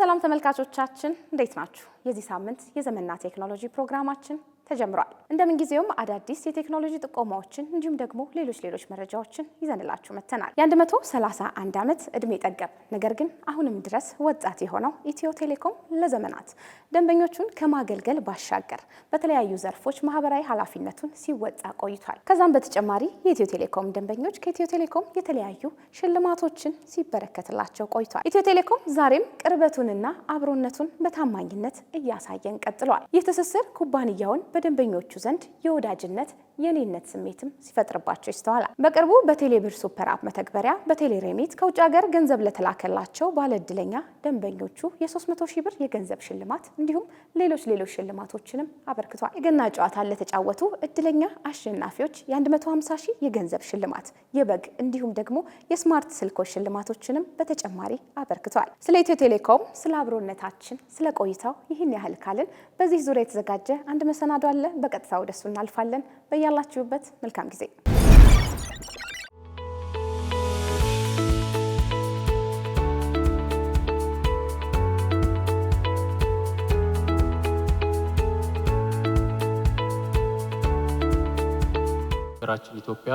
ሰላም ተመልካቾቻችን እንዴት ናችሁ? የዚህ ሳምንት የዘመንና ቴክኖሎጂ ፕሮግራማችን ተጀምሯል። እንደምን ጊዜውም አዳዲስ የቴክኖሎጂ ጥቆማዎችን እንዲሁም ደግሞ ሌሎች መረጃዎችን ይዘንላችሁ መተናል። የ131 ዓመት እድሜ ጠገብ ነገር ግን አሁንም ድረስ ወጣት የሆነው ኢትዮ ቴሌኮም ለዘመናት ደንበኞቹን ከማገልገል ባሻገር በተለያዩ ዘርፎች ማህበራዊ ኃላፊነቱን ሲወጣ ቆይቷል። ከዛም በተጨማሪ የኢትዮ ቴሌኮም ደንበኞች ከኢትዮ ቴሌኮም የተለያዩ ሽልማቶችን ሲበረከትላቸው ቆይቷል። ኢትዮ ቴሌኮም ዛሬም ቅርበቱንና አብሮነቱን በታማኝነት እያሳየን ቀጥሏል። ይህ ትስስር ኩባንያውን በደንበኞቹ ዘንድ የወዳጅነት የኔነት ስሜትም ሲፈጥርባቸው ይስተዋላል። በቅርቡ በቴሌብር ሱፐር አፕ መተግበሪያ በቴሌሬሚት ከውጭ ሀገር ገንዘብ ለተላከላቸው ባለ እድለኛ ደንበኞቹ የ300 ሺህ ብር የገንዘብ ሽልማት እንዲሁም ሌሎች ሽልማቶችንም አበርክቷል። የገና ጨዋታን ለተጫወቱ እድለኛ አሸናፊዎች የ150 ሺህ የገንዘብ ሽልማት፣ የበግ እንዲሁም ደግሞ የስማርት ስልኮች ሽልማቶችንም በተጨማሪ አበርክቷል። ስለ ኢትዮ ቴሌኮም፣ ስለ አብሮነታችን፣ ስለ ቆይታው ይህን ያህል ካልን በዚህ ዙሪያ የተዘጋጀ አንድ መሰናዶ አለ። በቀጥታ ወደሱ እናልፋለን። በያላችሁበት መልካም ጊዜ። ሀገራችን ኢትዮጵያ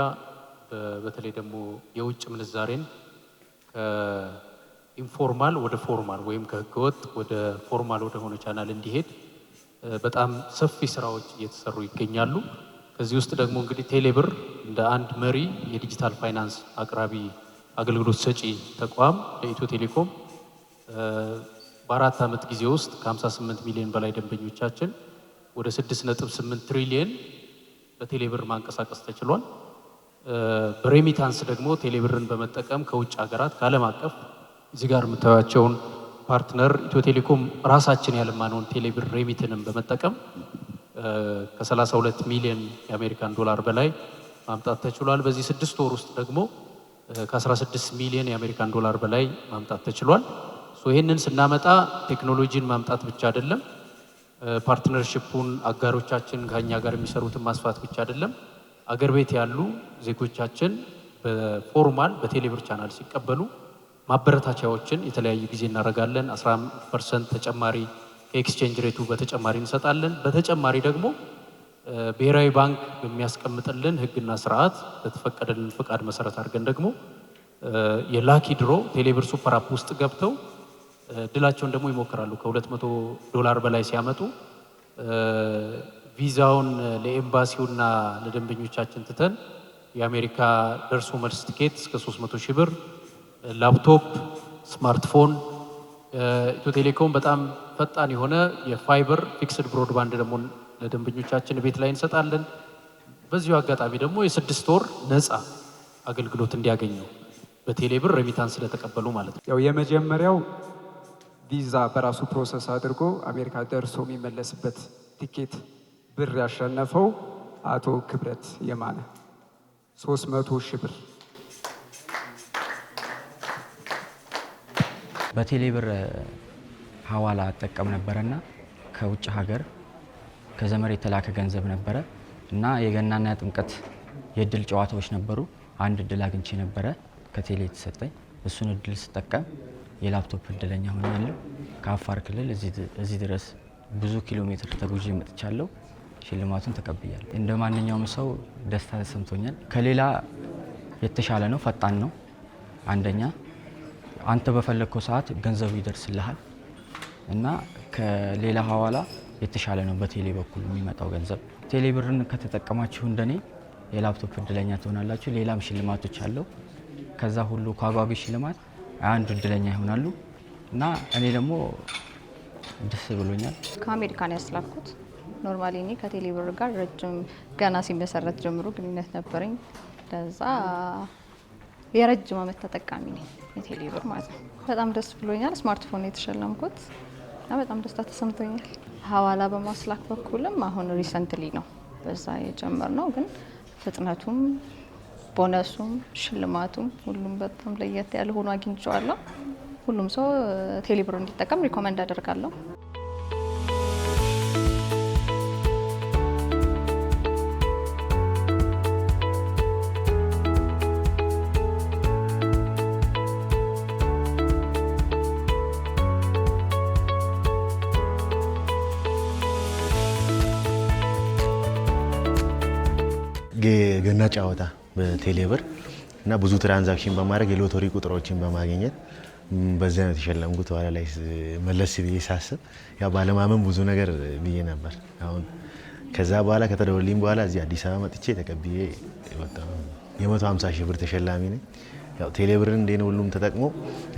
በተለይ ደግሞ የውጭ ምንዛሬን ከኢንፎርማል ወደ ፎርማል ወይም ከህገወጥ ወደ ፎርማል ወደ ሆነ ቻናል እንዲሄድ በጣም ሰፊ ስራዎች እየተሰሩ ይገኛሉ። ከዚህ ውስጥ ደግሞ እንግዲህ ቴሌብር እንደ አንድ መሪ የዲጂታል ፋይናንስ አቅራቢ አገልግሎት ሰጪ ተቋም ለኢትዮ ቴሌኮም በ4 ዓመት ጊዜ ውስጥ ከ58 ሚሊዮን በላይ ደንበኞቻችን ወደ 6.8 ትሪሊየን በቴሌብር ማንቀሳቀስ ተችሏል። በሬሚታንስ ደግሞ ቴሌብርን በመጠቀም ከውጭ ሀገራት ከዓለም አቀፍ እዚህ ጋር የምታዩቸውን ፓርትነር ኢትዮ ቴሌኮም ራሳችን ያለማነውን ቴሌብር ሬሚትንም በመጠቀም ከ32 ሚሊዮን የአሜሪካን ዶላር በላይ ማምጣት ተችሏል። በዚህ 6 ወር ውስጥ ደግሞ ከ16 ሚሊዮን የአሜሪካን ዶላር በላይ ማምጣት ተችሏል። ይህንን ስናመጣ ቴክኖሎጂን ማምጣት ብቻ አይደለም፣ ፓርትነርሺፑን አጋሮቻችን ከኛ ጋር የሚሰሩትን ማስፋት ብቻ አይደለም፣ አገር ቤት ያሉ ዜጎቻችን በፎርማል በቴሌብር ቻናል ሲቀበሉ ማበረታቻዎችን የተለያዩ ጊዜ እናደርጋለን። 15% ተጨማሪ ከኤክስቼንጅ ሬቱ በተጨማሪ እንሰጣለን። በተጨማሪ ደግሞ ብሔራዊ ባንክ በሚያስቀምጥልን ሕግና ስርዓት በተፈቀደልን ፍቃድ መሰረት አድርገን ደግሞ የላኪ ድሮ ቴሌብር ሱፐር አፕ ውስጥ ገብተው ድላቸውን ደግሞ ይሞክራሉ። $200 በላይ ሲያመጡ ቪዛውን ለኤምባሲውና ለደንበኞቻችን ትተን የአሜሪካ ደርሶ መልስ ቲኬት እስከ 300 ሺህ ብር፣ ላፕቶፕ፣ ስማርትፎን ኢትዮ ቴሌኮም በጣም ፈጣን የሆነ የፋይበር ፊክስድ ብሮድባንድ ደግሞ ለደንበኞቻችን ቤት ላይ እንሰጣለን። በዚሁ አጋጣሚ ደግሞ የ6 ወር ነፃ አገልግሎት እንዲያገኙ በቴሌብር ሬሚታንስ ስለተቀበሉ ማለት ነው። ያው የመጀመሪያው ቪዛ በራሱ ፕሮሰስ አድርጎ አሜሪካ ደርሶ የሚመለስበት ቲኬት ብር ያሸነፈው አቶ ክብረት የማነ 300 ሺህ ብር በቴሌብር ሐዋላ አጠቀም ነበረና ከውጭ ሀገር ከዘመድ የተላከ ገንዘብ ነበረ እና የገናና የጥምቀት የእድል ጨዋታዎች ነበሩ። አንድ እድል አግኝቼ ነበረ ከቴሌ የተሰጠኝ። እሱን እድል ስጠቀም የላፕቶፕ እድለኛ ሆኛለሁ። ከአፋር ክልል እዚህ ድረስ ብዙ ኪሎ ሜትር ተጉዤ መጥቻለሁ። ሽልማቱን ተቀብያለሁ። እንደ ማንኛውም ሰው ደስታ ተሰምቶኛል። ከሌላ የተሻለ ነው፣ ፈጣን ነው። አንደኛ አንተ በፈለግከው ሰዓት ገንዘቡ ይደርስልሃል እና ከሌላ ሐዋላ የተሻለ ነው። በቴሌ በኩል የሚመጣው ገንዘብ ቴሌብርን ከተጠቀማችሁ እንደኔ የላፕቶፕ እድለኛ ትሆናላችሁ። ሌላም ሽልማቶች አለው። ከዛ ሁሉ ከአጓጊ ሽልማት አንዱ እድለኛ ይሆናሉ እና እኔ ደግሞ ደስ ብሎኛል። ከአሜሪካን ያስላኩት ኖርማሊ እኔ ከቴሌብር ጋር ረጅም ገና ሲመሰረት ጀምሮ ግንኙነት ነበረኝ። ለዛ የረጅም ዓመት ተጠቃሚ ነኝ የቴሌብር ማለት ነው። በጣም ደስ ብሎኛል። ስማርትፎን የተሸለምኩት እና በጣም ደስታ ተሰምቶኛል። ሐዋላ በማስላክ በኩልም አሁን ሪሰንትሊ ነው በዛ የጀመርነው፣ ግን ፍጥነቱም ቦነሱም ሽልማቱም ሁሉም በጣም ለየት ያለ ሆኖ አግኝቼዋለሁ። ሁሉም ሰው ቴሌብር እንዲጠቀም ሪኮመንድ አደርጋለሁ። ገና ጨዋታ በቴሌብር እና ብዙ ትራንዛክሽን በማድረግ የሎተሪ ቁጥሮችን በማግኘት በዛ ነው የተሸለምኩት። በኋላ ላይ መለስ ብዬ ሳስብ ያ ባለማመን ብዙ ነገር ብዬ ነበር። አሁን ከዛ በኋላ ከተደወለልኝ በኋላ እዚህ አዲስ አበባ መጥቼ ተቀብዬ ወጣሁ። የ150 ሺህ ብር ተሸላሚ ነኝ። ያው ቴሌብርን እንደኔ ሁሉም ተጠቅሞ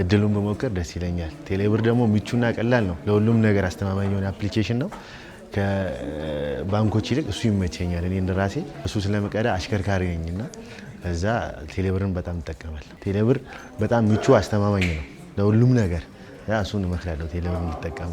እድሉን በመሞከር ደስ ይለኛል። ቴሌብር ደግሞ ምቹና ቀላል ነው። ለሁሉም ነገር አስተማማኝ የሆነ አፕሊኬሽን ነው። ከባንኮች ይልቅ እሱ ይመቸኛል። እኔ እንደራሴ እሱ ስለመቀዳ አሽከርካሪ ነኝና ከዛ ቴሌብርን በጣም እጠቀማለሁ። ቴሌብር በጣም ምቹ አስተማማኝ ነው ለሁሉም ነገር። ያ እሱን እመክራለሁ ቴሌብር እንዲጠቀሙ።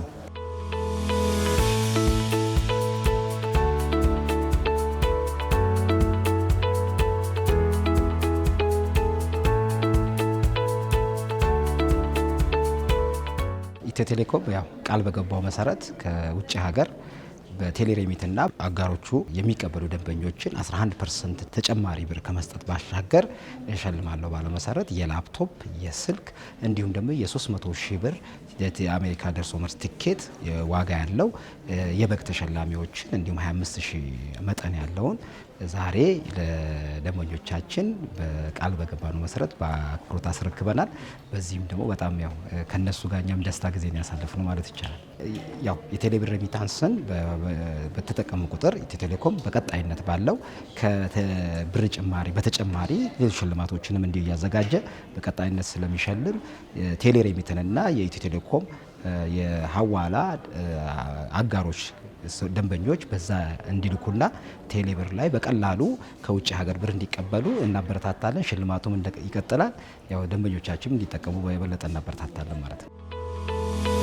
ኢትዮ ቴሌኮም ያው ቃል በገባው መሰረት ከውጭ ሀገር በቴሌሬሚትና አጋሮቹ የሚቀበሉ ደንበኞችን 11% ተጨማሪ ብር ከመስጠት ባሻገር እሸልማለሁ ባለው መሰረት የላፕቶፕ፣ የስልክ እንዲሁም ደግሞ የ300 ሺህ ብር የአሜሪካ ደርሶ መልስ ቲኬት ዋጋ ያለው የበግ ተሸላሚዎችን እንዲሁም 25 ሺህ መጠን ያለውን ዛሬ ለደንበኞቻችን በቃል በገባነው መሰረት በአክብሮት አስረክበናል። በዚህም ደግሞ በጣም ያው ከነሱ ጋር እኛም ደስታ ጊዜን ያሳለፍነው ማለት ይቻላል። ያው የቴሌብር ሬሚታንስን በተጠቀሙ ቁጥር ኢትዮ ቴሌኮም በቀጣይነት ባለው ከብር ጭማሪ በተጨማሪ ሌሎች ሽልማቶችንም እንዲሁ እያዘጋጀ በቀጣይነት ስለሚሸልም ቴሌሬሚትንና የኢትዮ ቴሌኮም የሐዋላ አጋሮች ደንበኞች በዛ እንዲልኩና ቴሌብር ላይ በቀላሉ ከውጭ ሀገር ብር እንዲቀበሉ እናበረታታለን። ሽልማቱም ይቀጥላል። ያው ደንበኞቻችን እንዲጠቀሙ በበለጠ እናበረታታለን ማለት ነው።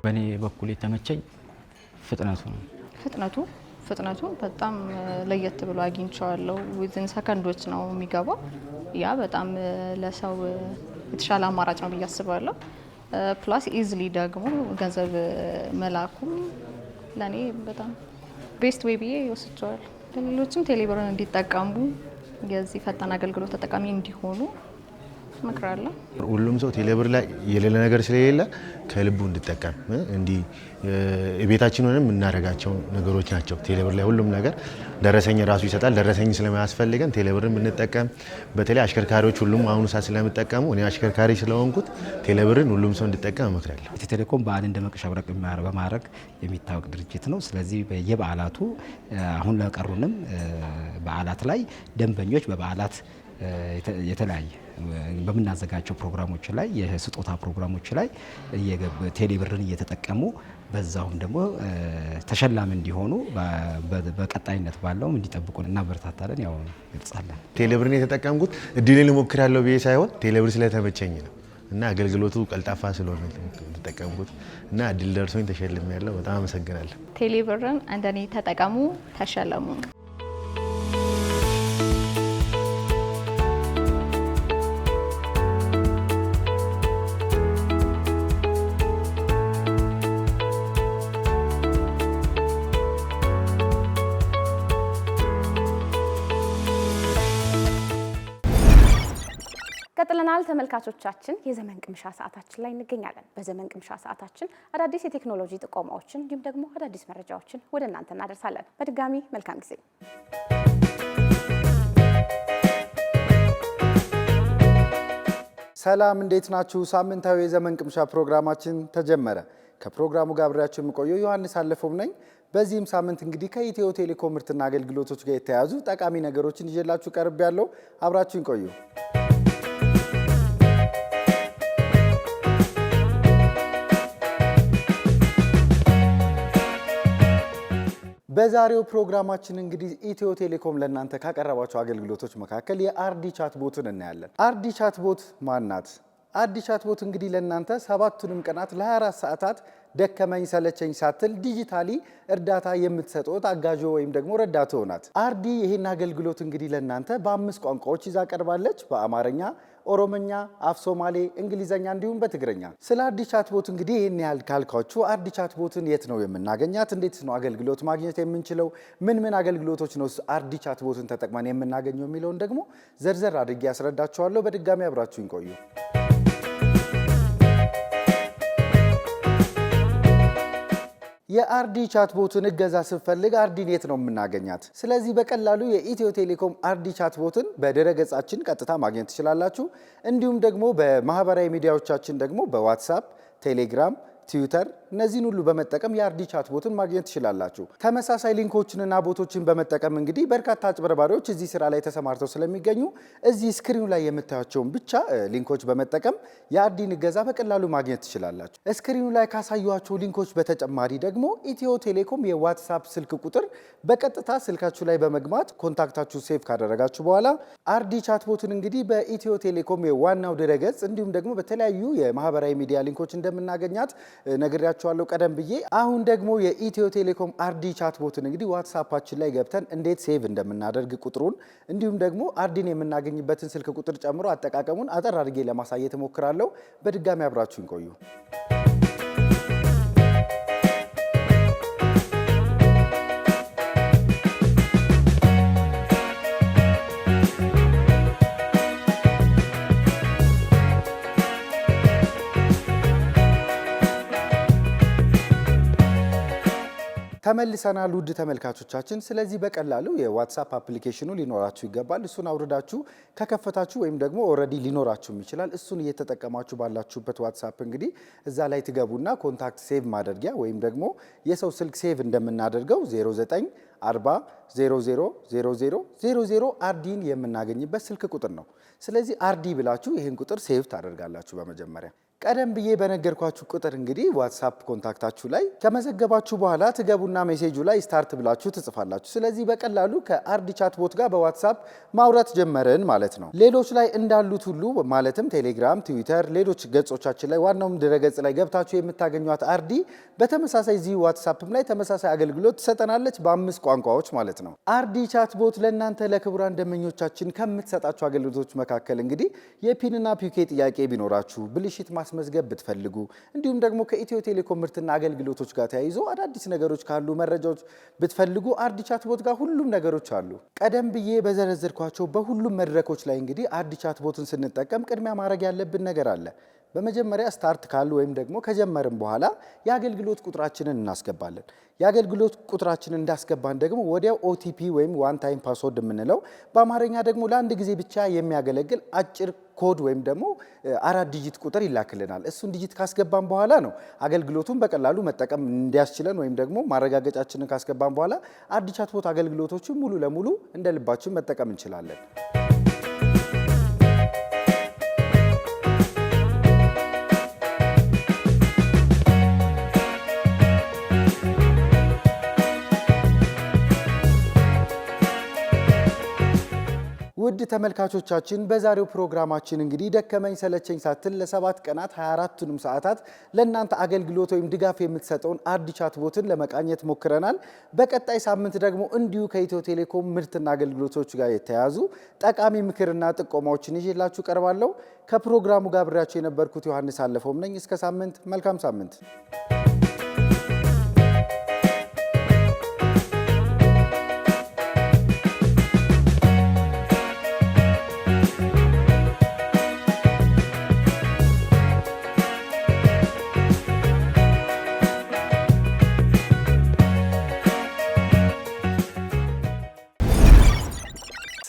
በእኔ በኩል የተመቸኝ ፍጥነቱ በጣም ለየት ብሎ አግኝቼዋለሁ። ዊዝን ሰከንዶች ነው የሚገባው። ያ በጣም ለሰው የተሻለ አማራጭ ነው ብዬ አስባለሁ። ፕላስ ኢዝሊ ደግሞ ገንዘብ መላኩም ለኔ በጣም ቤስት ዌይ ብዬ ወስጄዋለሁ። ሌሎችም ቴሌብርን እንዲጠቀሙ የዚህ ፈጣን አገልግሎት ተጠቃሚ እንዲሆኑ እመክራለሁ። ሁሉም ሰው ቴሌብር ላይ የሌለ ነገር ስለሌለ ከልቡ እንዲጠቀም እንዲህ ቤታችን ሆነን የምናደርጋቸው ነገሮች ናቸው። ቴሌብር ላይ ሁሉም ነገር ደረሰኝ ራሱ ይሰጣል። ደረሰኝ ስለማያስፈልገን ቴሌብርን ብንጠቀም በተለይ አሽከርካሪዎች ሁሉም አሁኑ ሰዓት ስለሚጠቀሙ እኔ አሽከርካሪ ስለሆንኩት ቴሌብርን ሁሉም ሰው እንዲጠቀም እመክራለሁ። ኢትዮ ቴሌኮም በዓልን ደመቅ ሸብረቅ በማድረግ የሚታወቅ ድርጅት ነው። ስለዚህ በየበዓላቱ አሁን ለቀሩንም በዓላት ላይ ደንበኞች በበዓላት የተለያየ በምናዘጋጀው ፕሮግራሞች ላይ የስጦታ ፕሮግራሞች ላይ ቴሌብርን እየተጠቀሙ በዛውም ደግሞ ተሸላሚ እንዲሆኑ በቀጣይነት ባለውም እንዲጠብቁ እናበረታታለን። ያው ገልጻለን። ቴሌብርን የተጠቀምኩት እድሌን እሞክራለሁ ብዬ ሳይሆን ቴሌብር ስለተመቸኝ ነው እና አገልግሎቱ ቀልጣፋ ስለሆነ የተጠቀምኩት እና እድል ደርሶኝ ተሸልሜያለሁ። በጣም አመሰግናለሁ። ቴሌብርን እንደኔ ተጠቀሙ፣ ተሸለሙ። ቀጥለናል ተመልካቾቻችን። የዘመን ቅምሻ ሰዓታችን ላይ እንገኛለን። በዘመን ቅምሻ ሰዓታችን አዳዲስ የቴክኖሎጂ ጥቆማዎችን እንዲሁም ደግሞ አዳዲስ መረጃዎችን ወደ እናንተ እናደርሳለን። በድጋሚ መልካም ጊዜ። ሰላም፣ እንዴት ናችሁ? ሳምንታዊ የዘመን ቅምሻ ፕሮግራማችን ተጀመረ። ከፕሮግራሙ ጋር አብሬያችሁ የምቆየው ዮሐንስ አለፈው ነኝ። በዚህም ሳምንት እንግዲህ ከኢትዮ ቴሌኮም ምርትና አገልግሎቶች ጋር የተያያዙ ጠቃሚ ነገሮችን ይዤላችሁ ቀርቤያለሁ። አብራችሁን ቆዩ። በዛሬው ፕሮግራማችን እንግዲህ ኢትዮ ቴሌኮም ለእናንተ ካቀረባቸው አገልግሎቶች መካከል የአርዲ ቻት ቦትን እናያለን። አርዲ ቻት ቦት ማናት? አርዲ ቻት ቦት እንግዲህ ለእናንተ 7ቱንም ቀናት ለ24 ሰዓታት ደከመኝ ሰለቸኝ ሳትል ዲጂታሊ እርዳታ የምትሰጡት አጋዦ ወይም ደግሞ ረዳቶ ናት። አርዲ ይህን አገልግሎት እንግዲህ ለእናንተ በ5 ቋንቋዎች ይዛ ቀርባለች። በአማርኛ፣ ኦሮምኛ፣ አፍ ሶማሌ፣ እንግሊዘኛ እንዲሁም በትግርኛ። ስለ አርዲ ቻትቦት እንግዲህ ይህን ያህል ካልኳችሁ አርዲ ቻትቦትን የት ነው የምናገኛት? እንዴት ነው አገልግሎት ማግኘት የምንችለው? ምን አገልግሎቶች ነው አርዲ ቻትቦትን ተጠቅመን የምናገኘው የሚለውን ደግሞ ዘርዘር አድርጌ ያስረዳችኋለሁ። በድጋሚ አብራችሁኝ ቆዩ። የአርዲ ቻትቦትን እገዛ ስትፈልግ አርዲን የት ነው የምናገኛት? ስለዚህ በቀላሉ የኢትዮ ቴሌኮም አርዲ ቻትቦትን በድረገጻችን ቀጥታ ማግኘት ትችላላችሁ። እንዲሁም ደግሞ በማህበራዊ ሚዲያዎቻችን ደግሞ በዋትሳፕ፣ ቴሌግራም፣ ትዊተር እነዚህን ሁሉ በመጠቀም የአርዲ ቻትቦትን ማግኘት ትችላላችሁ። ተመሳሳይ ሊንኮችንና ቦቶችን በመጠቀም እንግዲህ በርካታ አጭበርባሪዎች እዚህ ስራ ላይ ተሰማርተው ስለሚገኙ እዚህ ስክሪኑ ላይ የምታያቸውን ብቻ ሊንኮች በመጠቀም የአርዲን እገዛ በቀላሉ ማግኘት ትችላላችሁ። ስክሪኑ ላይ ካሳዩዋቸው ሊንኮች በተጨማሪ ደግሞ ኢትዮ ቴሌኮም የዋትሳፕ ስልክ ቁጥር በቀጥታ ስልካችሁ ላይ በመግባት ኮንታክታችሁ ሴቭ ካደረጋችሁ በኋላ አርዲ ቻትቦትን እንግዲህ በኢትዮ ቴሌኮም የዋናው ድረገጽ እንዲሁም ደግሞ በተለያዩ የማህበራዊ ሚዲያ ሊንኮች እንደምናገኛት ነግሬያችኋለሁ ቀደም ብዬ። አሁን ደግሞ የኢትዮ ቴሌኮም አርዲ ቻትቦትን እንግዲህ ዋትሳፓችን ላይ ገብተን እንዴት ሴቭ እንደምናደርግ ቁጥሩን እንዲሁም ደግሞ አርዲን የምናገኝበትን ስልክ ቁጥር ጨምሮ አጠቃቀሙን አጠር አድርጌ ለማሳየት እሞክራለሁ። በድጋሚ አብራችሁን ቆዩ። ተመልሰናል ውድ ተመልካቾቻችን። ስለዚህ በቀላሉ የዋትሳፕ አፕሊኬሽኑ ሊኖራችሁ ይገባል። እሱን አውርዳችሁ ከከፈታችሁ ወይም ደግሞ ኦልሬዲ ሊኖራችሁም ይችላል። እሱን እየተጠቀማችሁ ባላችሁበት ዋትሳፕ እንግዲህ እዛ ላይ ትገቡና ኮንታክት ሴቭ ማድረጊያ ወይም ደግሞ የሰው ስልክ ሴቭ እንደምናደርገው 0940000000 አርዲን የምናገኝበት ስልክ ቁጥር ነው። ስለዚህ አርዲ ብላችሁ ይህን ቁጥር ሴቭ ታደርጋላችሁ። በመጀመሪያ ቀደም ብዬ በነገርኳችሁ ቁጥር እንግዲህ ዋትሳፕ ኮንታክታችሁ ላይ ከመዘገባችሁ በኋላ ትገቡና ሜሴጁ ላይ ስታርት ብላችሁ ትጽፋላችሁ። ስለዚህ በቀላሉ ከአርዲ ቻትቦት ጋር በዋትሳፕ ማውራት ጀመርን ማለት ነው። ሌሎች ላይ እንዳሉት ሁሉ ማለትም ቴሌግራም፣ ትዊተር፣ ሌሎች ገጾቻችን ላይ ዋናውም ድረገጽ ላይ ገብታችሁ የምታገኟት አርዲ በተመሳሳይ እዚህ ዋትሳፕም ላይ ተመሳሳይ አገልግሎት ትሰጠናለች በ5 ቋንቋዎች ማለት ነው። አርዲ ቻትቦት ለእናንተ ለክቡራን ደንበኞቻችን ከምትሰጣችሁ አገልግሎቶች መካከል እንግዲህ የፒንና ፒኬ ጥያቄ ቢኖራችሁ ብልሽት ማስመዝገብ ብትፈልጉ እንዲሁም ደግሞ ከኢትዮ ቴሌኮም ምርትና አገልግሎቶች ጋር ተያይዞ አዳዲስ ነገሮች ካሉ መረጃዎች ብትፈልጉ አርዲ ቻትቦት ጋር ሁሉም ነገሮች አሉ። ቀደም ብዬ በዘረዘርኳቸው በሁሉም መድረኮች ላይ እንግዲህ አርዲ ቻትቦትን ስንጠቀም ቅድሚያ ማድረግ ያለብን ነገር አለ። በመጀመሪያ ስታርት ካሉ ወይም ደግሞ ከጀመርን በኋላ የአገልግሎት ቁጥራችንን እናስገባለን። የአገልግሎት ቁጥራችንን እንዳስገባን ደግሞ ወዲያው ኦቲፒ ወይም ዋን ታይም ፓስወርድ የምንለው በአማርኛ ደግሞ ለአንድ ጊዜ ብቻ የሚያገለግል አጭር ኮድ ወይም ደግሞ 4 ዲጂት ቁጥር ይላክልናል። እሱን ዲጂት ካስገባን በኋላ ነው አገልግሎቱን በቀላሉ መጠቀም እንዲያስችለን ወይም ደግሞ ማረጋገጫችንን ካስገባን በኋላ አርዲ ቻትቦት አገልግሎቶችን ሙሉ ለሙሉ እንደ ልባችን መጠቀም እንችላለን። ውድ ተመልካቾቻችን በዛሬው ፕሮግራማችን እንግዲህ ደከመኝ ሰለቸኝ ሳትል ለ7 ቀናት 24ቱንም ሰዓታት ለእናንተ አገልግሎት ወይም ድጋፍ የምትሰጠውን አርዲ ቻትቦትን ለመቃኘት ሞክረናል። በቀጣይ ሳምንት ደግሞ እንዲሁ ከኢትዮ ቴሌኮም ምርትና አገልግሎቶች ጋር የተያያዙ ጠቃሚ ምክርና ጥቆማዎችን ይዤላችሁ ቀርባለሁ። ከፕሮግራሙ ጋር አብሬያችሁ የነበርኩት ዮሐንስ አለፈውም ነኝ። እስከ ሳምንት፣ መልካም ሳምንት።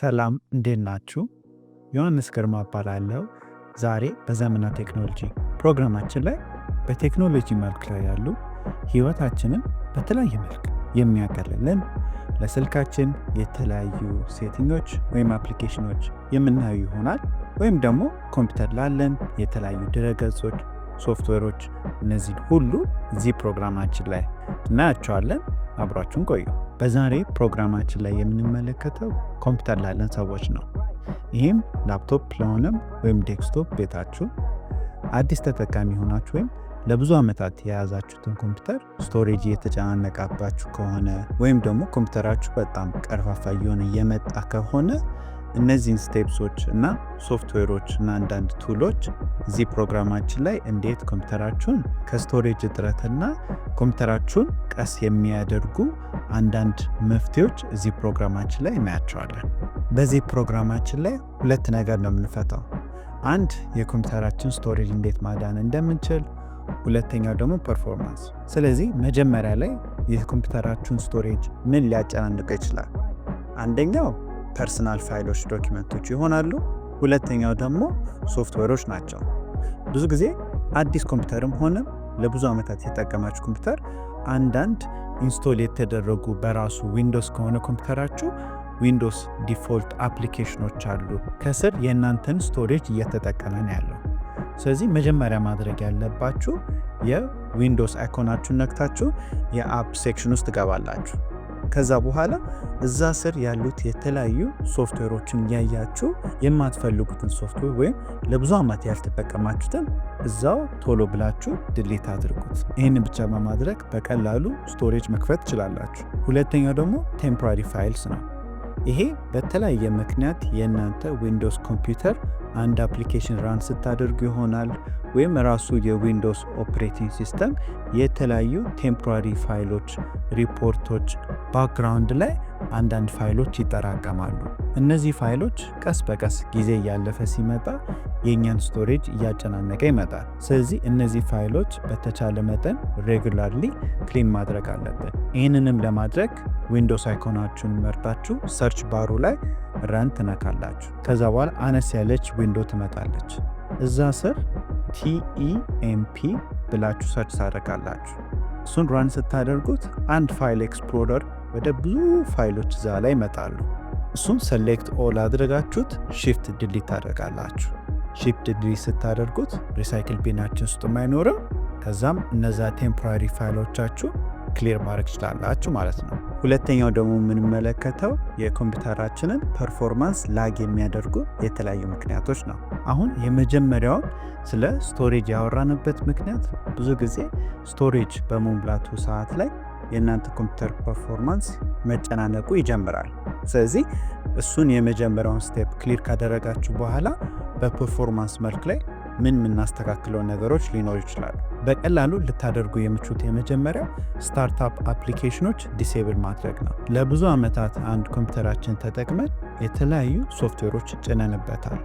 ሰላም እንዴት ናችሁ? ዮሐንስ ግርማ እባላለሁ። ዛሬ በዘመንና ቴክኖሎጂ ፕሮግራማችን ላይ በቴክኖሎጂ መልክ ላይ ያሉ ህይወታችንን በተለያየ መልክ የሚያቀልልን ለስልካችን የተለያዩ ሴቲንጎች ወይም አፕሊኬሽኖች የምናዩ ይሆናል። ወይም ደግሞ ኮምፒውተር ላለን የተለያዩ ድረገጾች፣ ሶፍትዌሮች እነዚህ ሁሉ እዚህ ፕሮግራማችን ላይ እናያቸዋለን። አብራችሁን ቆዩ። በዛሬ ፕሮግራማችን ላይ የምንመለከተው ኮምፒውተር ላለን ሰዎች ነው። ይህም ላፕቶፕ ለሆነም ወይም ዴስክቶፕ ቤታችሁ አዲስ ተጠቃሚ ሆናችሁ ወይም ለብዙ ዓመታት የያዛችሁትን ኮምፒውተር ስቶሬጅ የተጨናነቃባችሁ ከሆነ ወይም ደግሞ ኮምፒውተራችሁ በጣም ቀርፋፋ እየሆነ የመጣ ከሆነ እነዚህን ስቴፕሶች እና ሶፍትዌሮች እና አንዳንድ ቱሎች እዚህ ፕሮግራማችን ላይ እንዴት ኮምፒውተራችሁን ከስቶሬጅ እጥረትና ኮምፒውተራችሁን ቀስ የሚያደርጉ አንዳንድ መፍትሄዎች እዚህ ፕሮግራማችን ላይ እናያቸዋለን። በዚህ ፕሮግራማችን ላይ ሁለት ነገር ነው የምንፈታው። አንድ የኮምፒውተራችን ስቶሬጅ እንዴት ማዳን እንደምንችል፣ ሁለተኛው ደግሞ ፐርፎርማንስ። ስለዚህ መጀመሪያ ላይ የኮምፒውተራችሁን ስቶሬጅ ምን ሊያጨናንቀው ይችላል? አንደኛው ፐርሰናል ፋይሎች፣ ዶኪመንቶች ይሆናሉ። ሁለተኛው ደግሞ ሶፍትዌሮች ናቸው። ብዙ ጊዜ አዲስ ኮምፒውተርም ሆነ ለብዙ ዓመታት የተጠቀማችሁ ኮምፒውተር አንዳንድ ኢንስቶል የተደረጉ በራሱ ዊንዶውስ ከሆነ ኮምፒውተራችሁ ዊንዶውስ ዲፎልት አፕሊኬሽኖች አሉ ከስር የእናንተን ስቶሬጅ እየተጠቀመ ነው ያለው። ስለዚህ መጀመሪያ ማድረግ ያለባችሁ የዊንዶውስ አይኮናችሁን ነክታችሁ የአፕ ሴክሽን ውስጥ ትገባላችሁ። ከዛ በኋላ እዛ ስር ያሉት የተለያዩ ሶፍትዌሮችን እያያችሁ የማትፈልጉትን ሶፍትዌር ወይም ለብዙ ዓመት ያልተጠቀማችሁትን እዛው ቶሎ ብላችሁ ድሊት አድርጉት። ይህንን ብቻ በማድረግ በቀላሉ ስቶሬጅ መክፈት ትችላላችሁ። ሁለተኛው ደግሞ ቴምፖራሪ ፋይልስ ነው። ይሄ በተለያየ ምክንያት የእናንተ ዊንዶውስ ኮምፒውተር አንድ አፕሊኬሽን ራን ስታደርጉ ይሆናል ወይም ራሱ የዊንዶውስ ኦፕሬቲንግ ሲስተም የተለያዩ ቴምፖራሪ ፋይሎች፣ ሪፖርቶች፣ ባክግራውንድ ላይ አንዳንድ ፋይሎች ይጠራቀማሉ። እነዚህ ፋይሎች ቀስ በቀስ ጊዜ እያለፈ ሲመጣ የእኛን ስቶሬጅ እያጨናነቀ ይመጣል። ስለዚህ እነዚህ ፋይሎች በተቻለ መጠን ሬጉላርሊ ክሊን ማድረግ አለብን። ይህንንም ለማድረግ ዊንዶውስ አይኮናችሁን መርጣችሁ ሰርች ባሩ ላይ ረን ትነካላችሁ። ከዛ በኋላ አነስ ያለች ዊንዶ ትመጣለች። እዛ ስር TEMP ብላችሁ ሰርች ታደርጋላችሁ። እሱን ራን ስታደርጉት አንድ ፋይል ኤክስፕሎረር ወደ ብዙ ፋይሎች እዛ ላይ ይመጣሉ። እሱን ሰሌክት ኦል አድርጋችሁት ሺፍት ድሊት ታደርጋላችሁ። ሺፍት ድሊት ስታደርጉት ሪሳይክል ቢናችን ውስጥ አይኖርም። ከዛም እነዛ ቴምፖራሪ ፋይሎቻችሁ ክሊር ማድረግ ይችላላችሁ ማለት ነው። ሁለተኛው ደግሞ የምንመለከተው የኮምፒውተራችንን ፐርፎርማንስ ላግ የሚያደርጉ የተለያዩ ምክንያቶች ነው። አሁን የመጀመሪያው ስለ ስቶሬጅ ያወራንበት ምክንያት ብዙ ጊዜ ስቶሬጅ በመሙላቱ ሰዓት ላይ የእናንተ ኮምፒውተር ፐርፎርማንስ መጨናነቁ ይጀምራል። ስለዚህ እሱን የመጀመሪያውን ስቴፕ ክሊር ካደረጋችሁ በኋላ በፐርፎርማንስ መልክ ላይ ምን የምናስተካክለው ነገሮች ሊኖሩ ይችላሉ። በቀላሉ ልታደርጉ የምችሉት የመጀመሪያው ስታርታፕ አፕሊኬሽኖች ዲሴብል ማድረግ ነው። ለብዙ ዓመታት አንድ ኮምፒውተራችን ተጠቅመን የተለያዩ ሶፍትዌሮች ጭነንበታል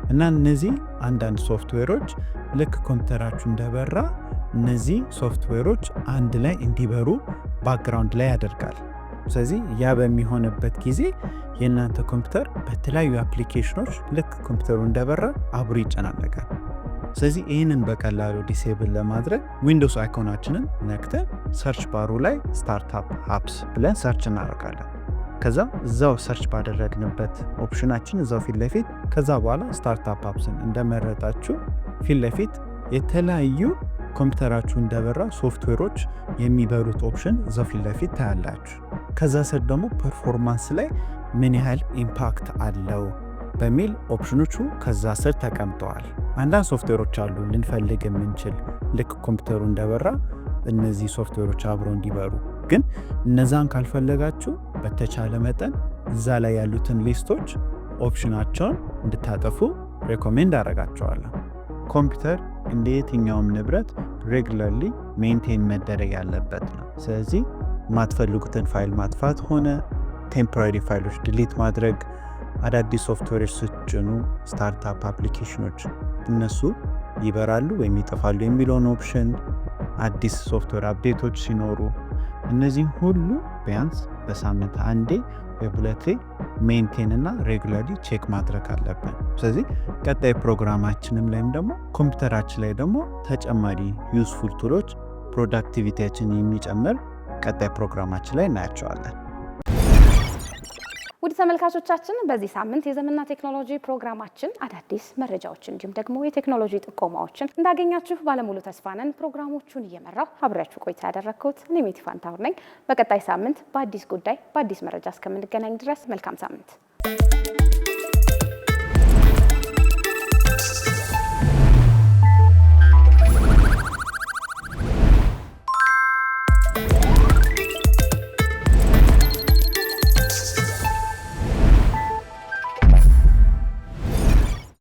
እና እነዚህ አንዳንድ ሶፍትዌሮች ልክ ኮምፒውተራችሁ እንደበራ እነዚህ ሶፍትዌሮች አንድ ላይ እንዲበሩ ባክግራውንድ ላይ ያደርጋል። ስለዚህ ያ በሚሆንበት ጊዜ የእናንተ ኮምፒውተር በተለያዩ አፕሊኬሽኖች ልክ ኮምፒውተሩ እንደበራ አብሮ ይጨናነቃል። ስለዚህ ይህንን በቀላሉ ዲሴብል ለማድረግ ዊንዶውስ አይኮናችንን ነክተን ሰርች ባሩ ላይ ስታርታፕ አፕስ ብለን ሰርች እናደርጋለን። ከዛ እዛው ሰርች ባደረግንበት ኦፕሽናችን እዛው ፊት ለፊት ከዛ በኋላ ስታርታፕ አፕስን እንደመረጣችሁ ፊት ለፊት የተለያዩ ኮምፒውተራችሁ እንደበራ ሶፍትዌሮች የሚበሩት ኦፕሽን እዛው ፊት ለፊት ታያላችሁ። ከዛ ስር ደግሞ ፐርፎርማንስ ላይ ምን ያህል ኢምፓክት አለው በሚል ኦፕሽኖቹ ከዛ ስር ተቀምጠዋል። አንዳንድ ሶፍትዌሮች አሉ ልንፈልግ የምንችል ልክ ኮምፒውተሩ እንደበራ እነዚህ ሶፍትዌሮች አብረው እንዲበሩ። ግን እነዛን ካልፈለጋችሁ በተቻለ መጠን እዛ ላይ ያሉትን ሊስቶች ኦፕሽናቸውን እንድታጠፉ ሬኮሜንድ አደርጋቸዋለሁ። ኮምፒውተር እንደ የትኛውም ንብረት ሬጉላርሊ ሜንቴን መደረግ ያለበት ነው። ስለዚህ የማትፈልጉትን ፋይል ማጥፋት ሆነ ቴምፖራሪ ፋይሎች ድሊት ማድረግ፣ አዳዲስ ሶፍትዌሮች ስትጭኑ ስታርታፕ አፕሊኬሽኖች እነሱ ይበራሉ ወይም ይጠፋሉ የሚለውን ኦፕሽን፣ አዲስ ሶፍትዌር አፕዴቶች ሲኖሩ እነዚህ ሁሉ ቢያንስ በሳምንት አንዴ በሁለቴ ሜንቴን እና ሬጉላርሊ ቼክ ማድረግ አለብን። ስለዚህ ቀጣይ ፕሮግራማችንም ላይም ደግሞ ኮምፒውተራችን ላይ ደግሞ ተጨማሪ ዩስፉል ቱሎች ፕሮዳክቲቪቲያችን የሚጨምር ቀጣይ ፕሮግራማችን ላይ እናያቸዋለን። ውድ ተመልካቾቻችን በዚህ ሳምንት የዘመንና ቴክኖሎጂ ፕሮግራማችን አዳዲስ መረጃዎችን እንዲሁም ደግሞ የቴክኖሎጂ ጥቆማዎችን እንዳገኛችሁ ባለሙሉ ተስፋ ነን። ፕሮግራሞቹን እየመራው አብሬያችሁ ቆይታ ያደረግኩት እኔ ሜቲ ፋንታሁን ነኝ። በቀጣይ ሳምንት በአዲስ ጉዳይ በአዲስ መረጃ እስከምንገናኝ ድረስ መልካም ሳምንት።